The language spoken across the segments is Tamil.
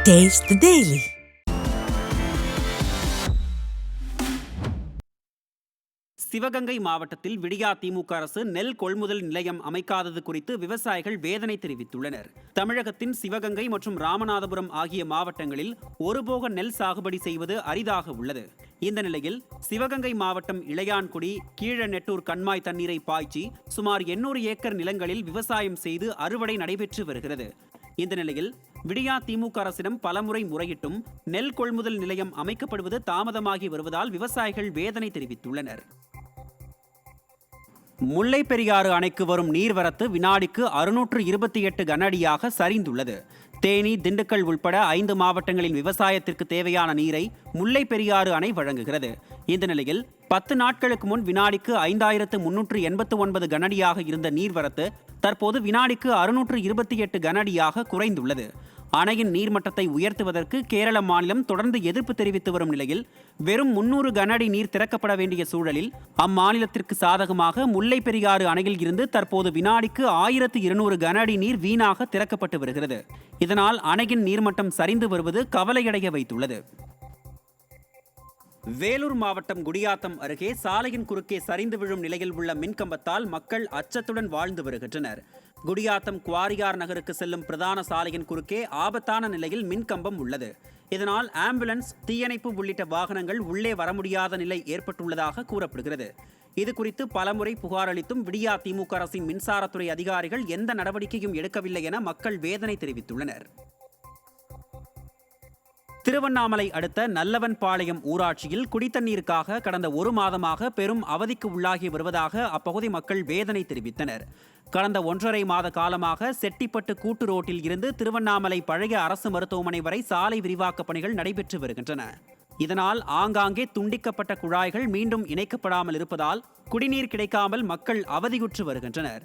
Taste the Daily. சிவகங்கை மாவட்டத்தில் விடியா திமுக அரசு நெல் கொள்முதல் நிலையம் அமைக்காதது குறித்து விவசாயிகள் வேதனை தெரிவித்துள்ளனர். தமிழகத்தின் சிவகங்கை மற்றும் ராமநாதபுரம் ஆகிய மாவட்டங்களில் ஒருபோக நெல் சாகுபடி செய்வது அரிதாக உள்ளது. இந்த நிலையில் சிவகங்கை மாவட்டம் இளையான்குடி கீழநெட்டூர் கண்மாய் தண்ணீரை பாய்ச்சி சுமார் 800 ஏக்கர் நிலங்களில் விவசாயம் செய்து அறுவடை நடைபெற்று வருகிறது. இந்த நிலையில் விடியா திமுக அரசிடம் பலமுறை முறையிட்டும் நெல் கொள்முதல் நிலையம் அமைக்கப்படுவது தாமதமாகி வருவதால் விவசாயிகள் வேதனை தெரிவித்துள்ளனர். முல்லை பெரியாறு அணைக்கு வரும் நீர்வரத்து வினாடிக்கு 628 கனஅடியாக சரிந்துள்ளது. தேனி, திண்டுக்கல் உள்பட 5 மாவட்டங்களின் விவசாயத்திற்கு தேவையான நீரை முல்லை பெரியாறு அணை வழங்குகிறது. இந்த நிலையில் 10 நாட்களுக்கு முன் வினாடிக்கு 5389 கனஅடியாக இருந்த நீர்வரத்து தற்போது வினாடிக்கு 628 கனஅடியாக குறைந்துள்ளது. அணையின் நீர்மட்டத்தை உயர்த்துவதற்கு கேரள மாநிலம் தொடர்ந்து எதிர்ப்பு தெரிவித்து வரும் நிலையில் வெறும் 300 கனஅடி நீர் திறக்கப்பட வேண்டிய சூழலில் அம்மாநிலத்திற்கு சாதகமாக முல்லை பெரியாறு அணையில் இருந்து தற்போது வினாடிக்கு 1200 கனஅடி நீர் வீணாக திறக்கப்பட்டு வருகிறது. இதனால் அணையின் நீர்மட்டம் சரிந்து வருவது கவலையடைய வைத்துள்ளது. வேலூர் மாவட்டம் குடியாத்தம் அருகே சாலையின் குறுக்கே சரிந்து விழும் நிலையில் உள்ள மின்கம்பத்தால் மக்கள் அச்சத்துடன் வாழ்ந்து வருகின்றனர். குடியாத்தம் குவாரியார் நகருக்கு செல்லும் பிரதான சாலையின் குறுக்கே ஆபத்தான நிலையில் மின்கம்பம் உள்ளது. இதனால் ஆம்புலன்ஸ், தீயணைப்பு உள்ளிட்ட வாகனங்கள் உள்ளே வர முடியாத நிலை ஏற்பட்டுள்ளதாக கூறப்படுகிறது. இதுகுறித்து பலமுறை புகார் அளித்தும் விடியா திமுக அரசின் மின்சாரத்துறை அதிகாரிகள் எந்த நடவடிக்கையும் எடுக்கவில்லை என மக்கள் வேதனை தெரிவித்துள்ளனர். திருவண்ணாமலை அடுத்த நல்லவன்பாளையம் ஊராட்சியில் குடித்தண்ணீருக்காக கடந்த 1 மாதமாக பெரும் அவதிக்கு உள்ளாகி வருவதாக அப்பகுதி மக்கள் வேதனை தெரிவித்தனர். கடந்த 1.5 மாத காலமாக செட்டிப்பட்டு கூட்டு ரோட்டில் இருந்து திருவண்ணாமலை பழைய அரசு மருத்துவமனை வரை சாலை விரிவாக்க பணிகள் நடைபெற்று வருகின்றன. இதனால் ஆங்காங்கே துண்டிக்கப்பட்ட குழாய்கள் மீண்டும் இணைக்கப்படாமல் இருப்பதால் குடிநீர் கிடைக்காமல் மக்கள் அவதியுற்று வருகின்றனர்.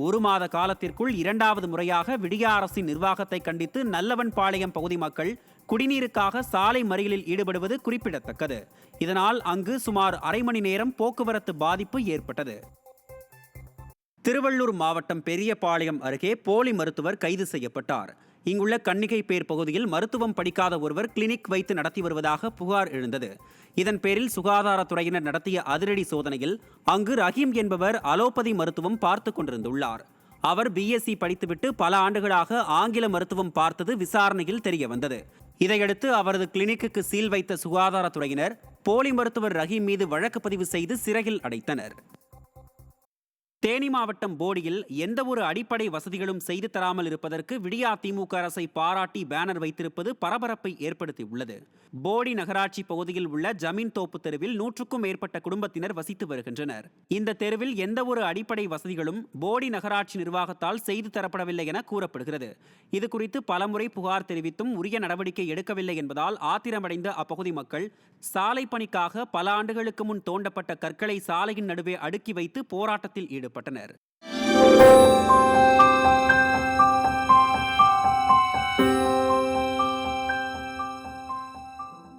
1 மாத காலத்திற்குள் 2வது முறையாக விடியா அரசின் நிர்வாகத்தை கண்டித்து நல்லவன்பாளையம் பகுதி மக்கள் குடிநீருக்காக சாலை மறியலில் ஈடுபடுவது குறிப்பிடத்தக்கது. இதனால் அங்கு சுமார் அரை மணி நேரம் போக்குவரத்து பாதிப்பு ஏற்பட்டது. திருவள்ளூர் மாவட்டம் பெரியபாளையம் அருகே போலி மருத்துவர் கைது செய்யப்பட்டார். இங்குள்ள கன்னிகைப்பேர் பகுதியில் மருத்துவம் படிக்காத ஒருவர் கிளினிக் வைத்து நடத்தி வருவதாக புகார் எழுந்தது. இதன் பேரில் சுகாதாரத்துறையினர் நடத்திய அதிரடி சோதனையில் அங்கு ரஹீம் என்பவர் அலோபதி மருத்துவம் பார்த்து கொண்டிருந்துள்ளார். அவர் BSc படித்துவிட்டு பல ஆண்டுகளாக ஆங்கில மருத்துவம் பார்த்தது விசாரணையில் தெரிய வந்தது. இதையடுத்து அவரது கிளினிக்கு சீல் வைத்த சுகாதாரத்துறையினர் போலி மருத்துவர் ரஹீம் மீது வழக்கு பதிவு செய்து சிறையில் அடைத்தனர். தேனி மாவட்டம் போடியில் எந்த ஒரு அடிப்படை வசதிகளும் செய்து தராமல் இருப்பதற்கு விடியா திமுக அரசை பாராட்டி பேனர் வைத்திருப்பது பரபரப்பை ஏற்படுத்தியுள்ளது. போடி நகராட்சி பகுதியில் உள்ள ஜமீன் தோப்பு தெருவில் 100க்கும் மேற்பட்ட குடும்பத்தினர் வசித்து வருகின்றனர். இந்த தெருவில் எந்த ஒரு அடிப்படை வசதிகளும் போடி நகராட்சி நிர்வாகத்தால் செய்து தரப்படவில்லை என கூறப்படுகிறது. இதுகுறித்து பலமுறை புகார் தெரிவித்தும் உரிய நடவடிக்கை எடுக்கவில்லை என்பதால் ஆத்திரமடைந்த அப்பகுதி மக்கள் சாலை பணிக்காக பல ஆண்டுகளுக்கு முன் தோண்டப்பட்ட கற்களை சாலையின் நடுவே அடுக்கி வைத்து போராட்டத்தில் ஈடுபட்டனர்.